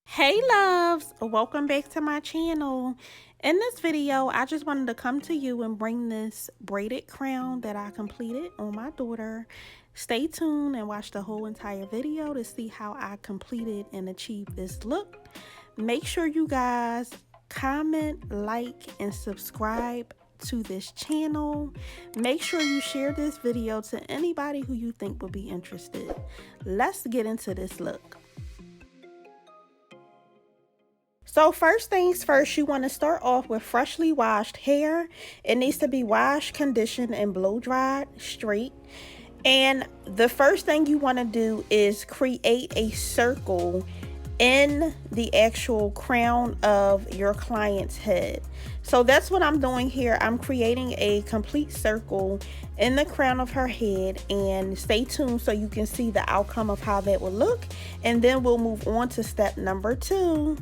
Hey loves, welcome back to my channel. In this video, I just wanted to come to you and bring this braided crown that I completed on my daughter. Stay tuned and watch the whole entire video to see how I completed and achieved this look. Make sure you guys comment, like, and subscribe to this channel. Make sure you share this video to anybody who you think would be interested. Let's get into this look. So first things first, you want to start off with freshly washed hair. It needs to be washed, conditioned, and blow dried straight. And the first thing you want to do is create a circle in the actual crown of your client's head. So that's what I'm doing here. I'm creating a complete circle in the crown of her head, and stay tuned so you can see the outcome of how that will look. And then we'll move on to step number 2.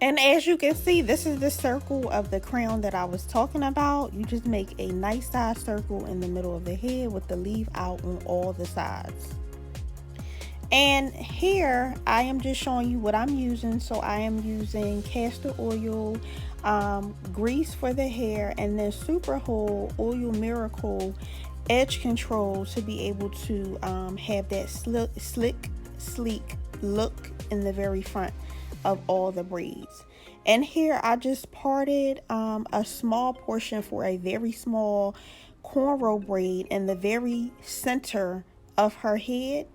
And as you can see, this is the circle of the crown that I was talking about. You just make a nice size circle in the middle of the head with the leaf out on all the sides. And here I am just showing you what I'm using. So I am using castor oil, grease for the hair, and then Super Hold Oil Miracle edge control to be able to have that slick, sleek look in the very front of all the braids. And here I just parted a small portion for a very small cornrow braid in the very center of her head,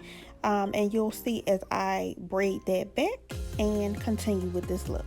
and you'll see as I braid that back and continue with this look.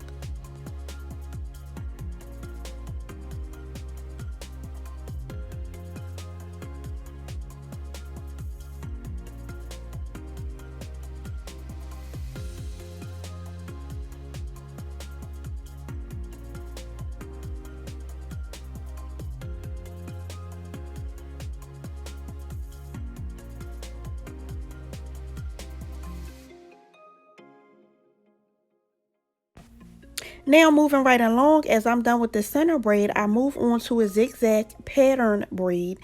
Now moving right along, as I'm done with the center braid, I move on to a zigzag pattern braid.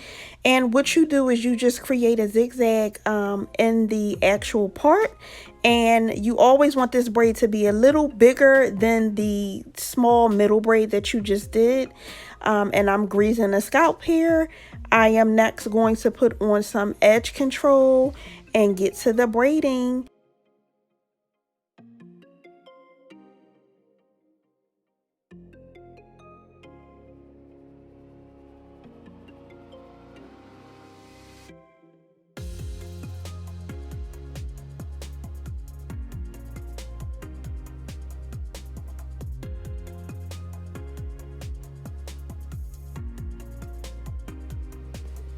And what you do is you just create a zigzag in the actual part. And you always want this braid to be a little bigger than the small middle braid that you just did. And I'm greasing the scalp here. I am next going to put on some edge control and get to the braiding.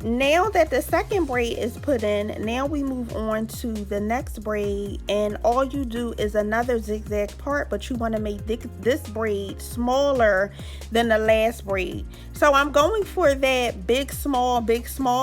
Now that the second braid is put in, now we move on to the next braid, and all you do is another zigzag part, but you want to make this braid smaller than the last braid. So I'm going for that big small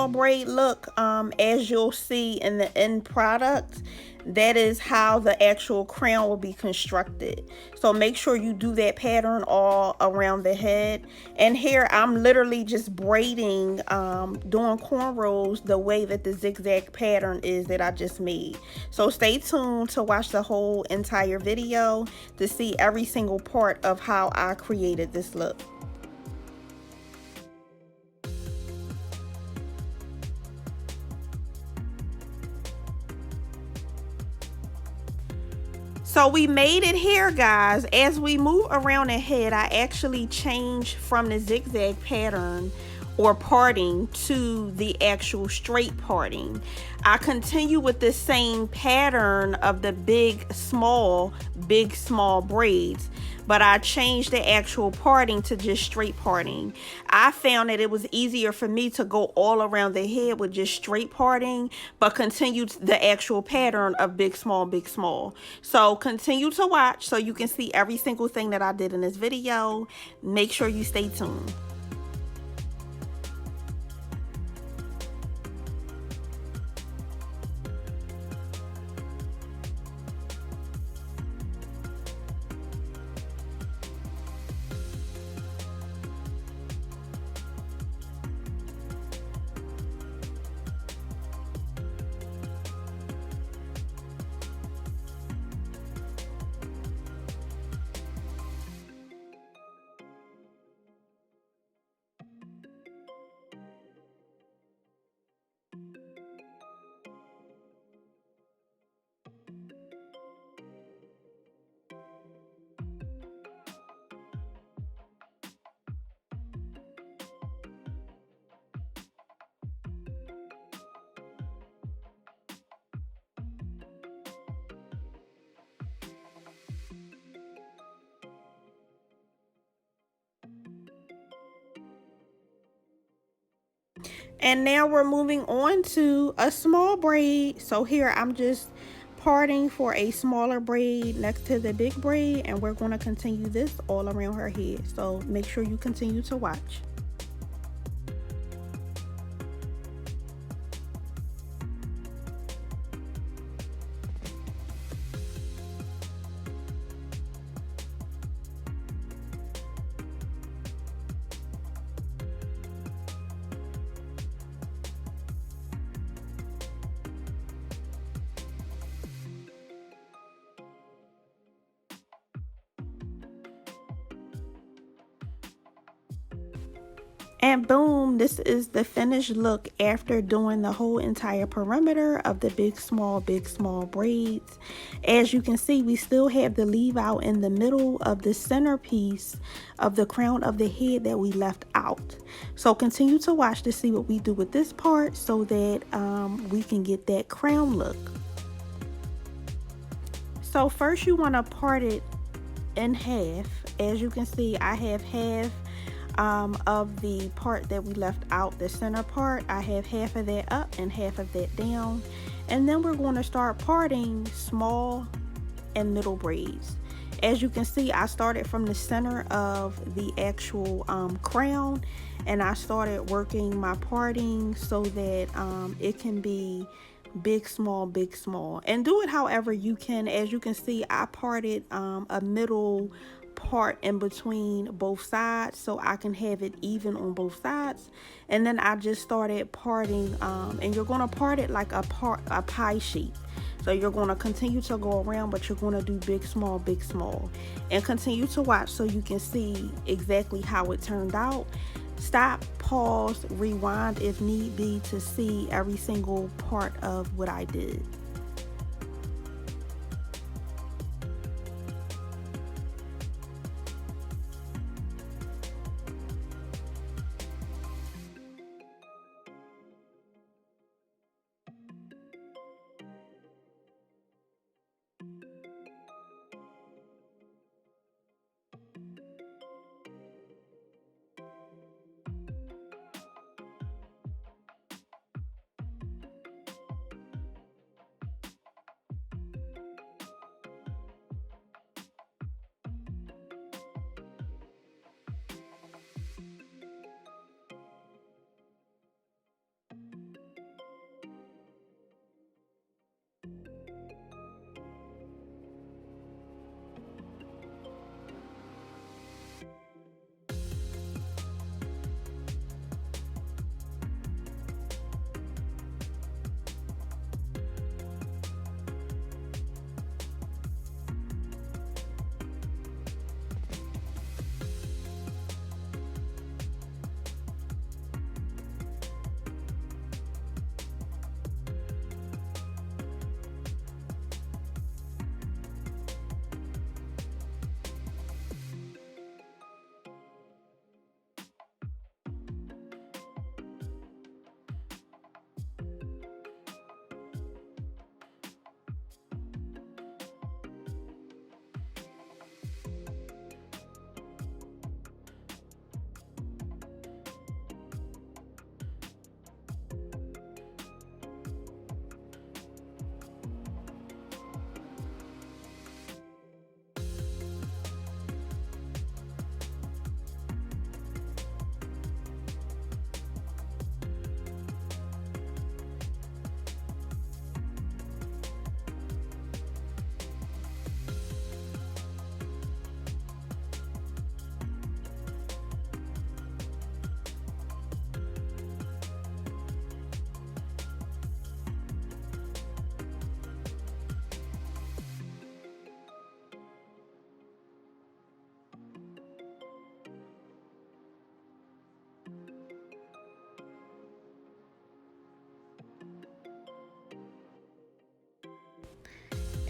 braid look. As you'll see in the end product, that is how the actual crown will be constructed. So make sure you do that pattern all around the head. And here I'm literally just braiding, doing cornrows the way that the zigzag pattern is that I just made. So stay tuned to watch the whole entire video to see every single part of how I created this look. So we made it here, guys. As we move around the head, I actually changed from the zigzag pattern or parting to the actual straight parting. I continue with the same pattern of the big small braids, but I changed the actual parting to just straight parting. I found that it was easier for me to go all around the head with just straight parting, but continue the actual pattern of big small. So continue to watch so you can see every single thing that I did in this video. Make sure you stay tuned. And now we're moving on to a small braid. So here I'm just parting for a smaller braid next to the big braid, and we're going to continue this all around her head. So make sure you continue to watch. And boom, this is the finished look after doing the whole entire perimeter of the big small braids. As you can see, we still have the leave out in the middle of the centerpiece of the crown of the head that we left out. So continue to watch to see what we do with this part so that we can get that crown look. So first you want to part it in half. As you can see, I have half of the part that we left out, the center part. I have half of that up and half of that down, and then we're going to start parting small and middle braids. As you can see, I started from the center of the actual crown, and I started working my parting so that it can be big small, and do it however you can. As you can see, I parted a middle part in between both sides so I can have it even on both sides, and then I just started parting and you're going to part it like a pie shape. So you're going to continue to go around, but you're going to do big small, and continue to watch so you can see exactly how it turned out. Stop, pause, rewind if need be to see every single part of what I did.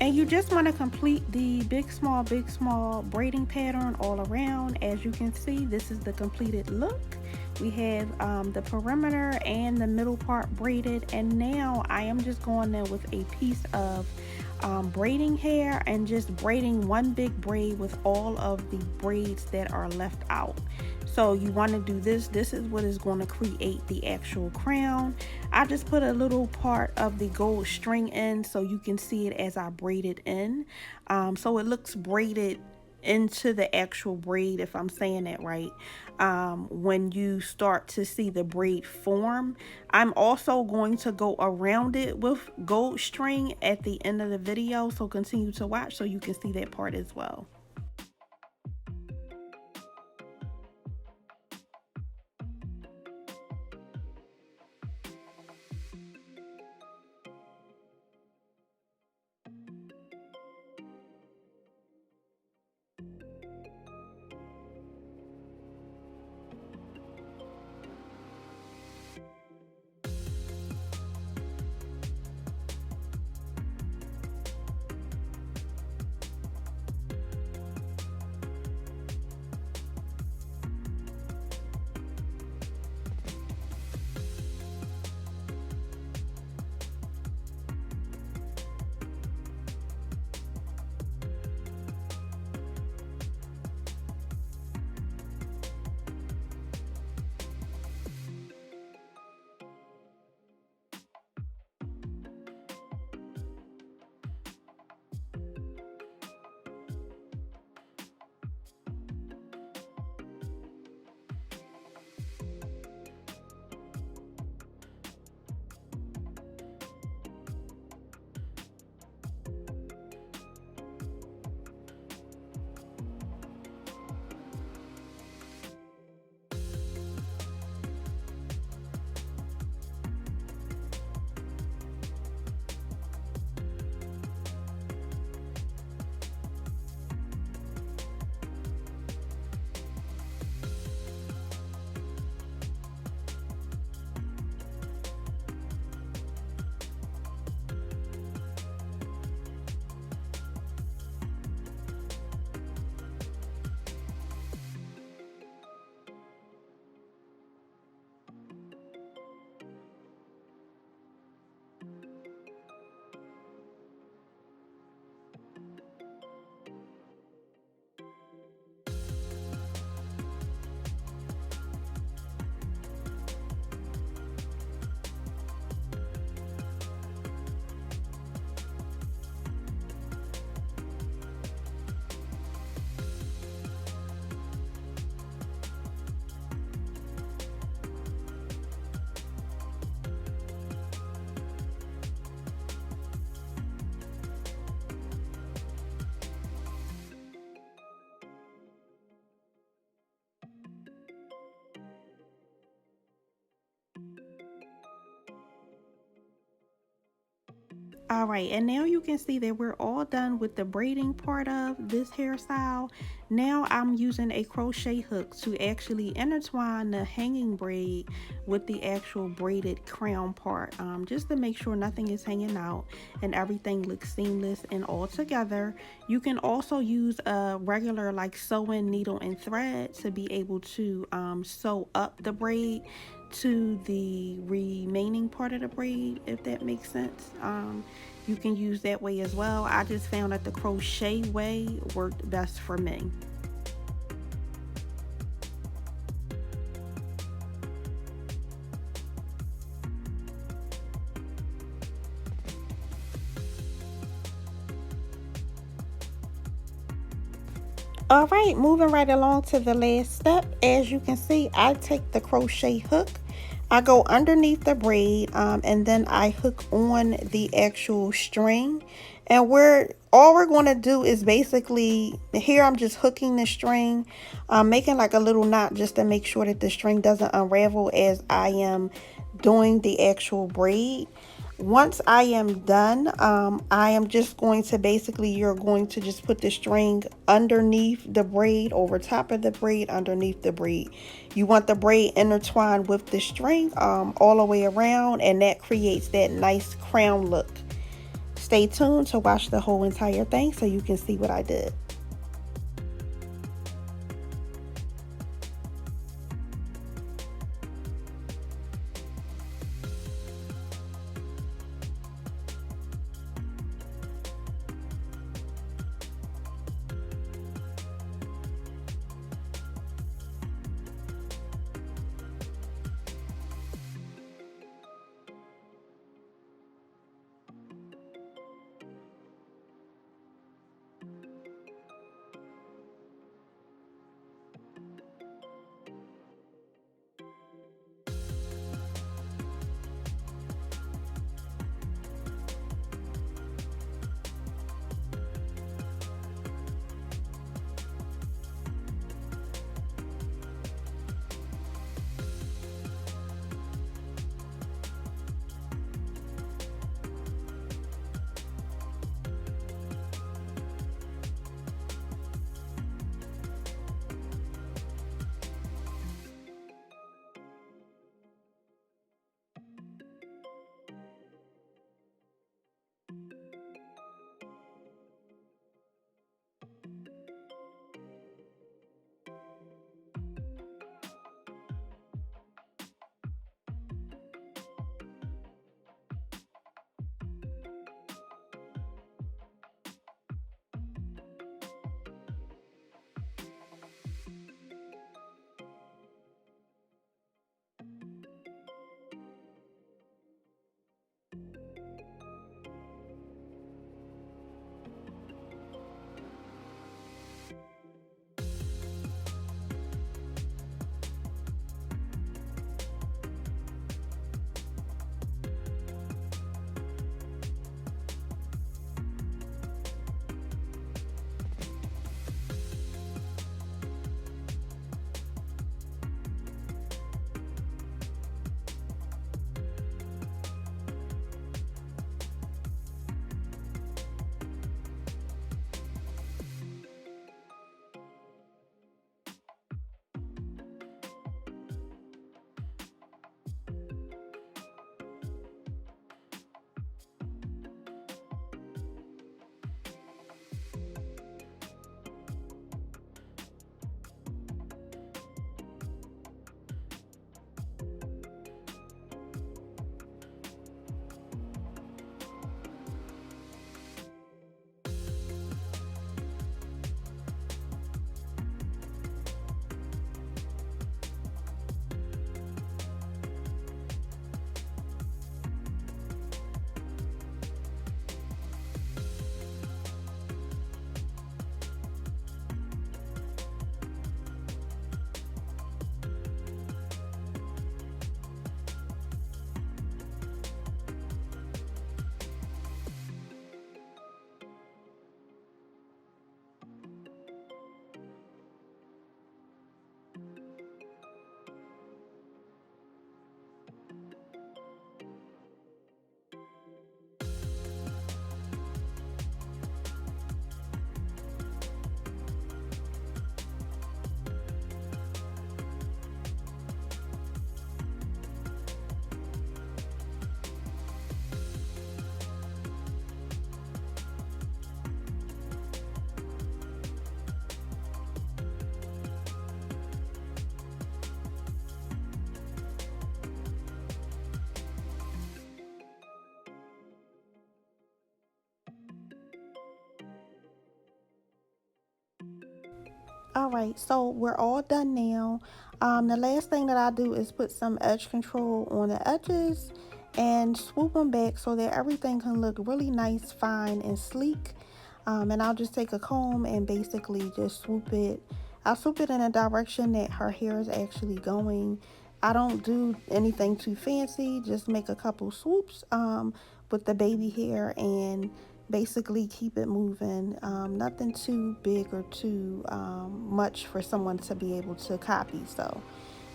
And you just want to complete the big small braiding pattern all around. As you can see, this is the completed look. We have the perimeter and the middle part braided, and now I am just going in with a piece of braiding hair and just braiding one big braid with all of the braids that are left out. So you want to do this. This is what is going to create the actual crown. I just put a little part of the gold string in so you can see it as I braid it in. So it looks braided into the actual braid, if I'm saying that right. When you start to see the braid form, I'm also going to go around it with gold string at the end of the video, so continue to watch so you can see that part as well. All right, and now you can see that we're all done with the braiding part of this hairstyle. Now I'm using a crochet hook to actually intertwine the hanging braid with the actual braided crown part, just to make sure nothing is hanging out and everything looks seamless and all together. You can also use a regular like sewing needle and thread to be able to sew up the braid to the remaining part of the braid, if that makes sense. You can use that way as well. I just found that the crochet way worked best for me. All right, moving right along to the last step. As you can see, I take the crochet hook, I go underneath the braid, and then I hook on the actual string. And all we're going to do is basically, here I'm just hooking the string, making like a little knot just to make sure that the string doesn't unravel as I am doing the actual braid. Once I am done, I am just going to basically, you're going to just put the string underneath the braid, over top of the braid, underneath the braid. You want the braid intertwined with the string all the way around, and that creates that nice crown look. Stay tuned to watch the whole entire thing so you can see what I did. All right, so we're all done now. The last thing that I do is put some edge control on the edges and swoop them back so that everything can look really nice, fine, and sleek. And I'll just take a comb and basically just swoop it. I'll swoop it in a direction that her hair is actually going. I don't do anything too fancy, just make a couple swoops with the baby hair and basically keep it moving. Nothing too big or too much for someone to be able to copy. So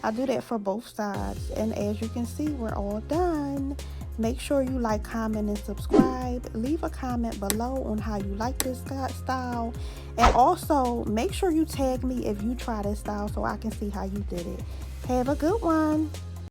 I do that for both sides. And as you can see, we're all done. Make sure you like, comment, and subscribe. Leave a comment below on how you like this style. And also, make sure you tag me if you try this style so I can see how you did it. Have a good one.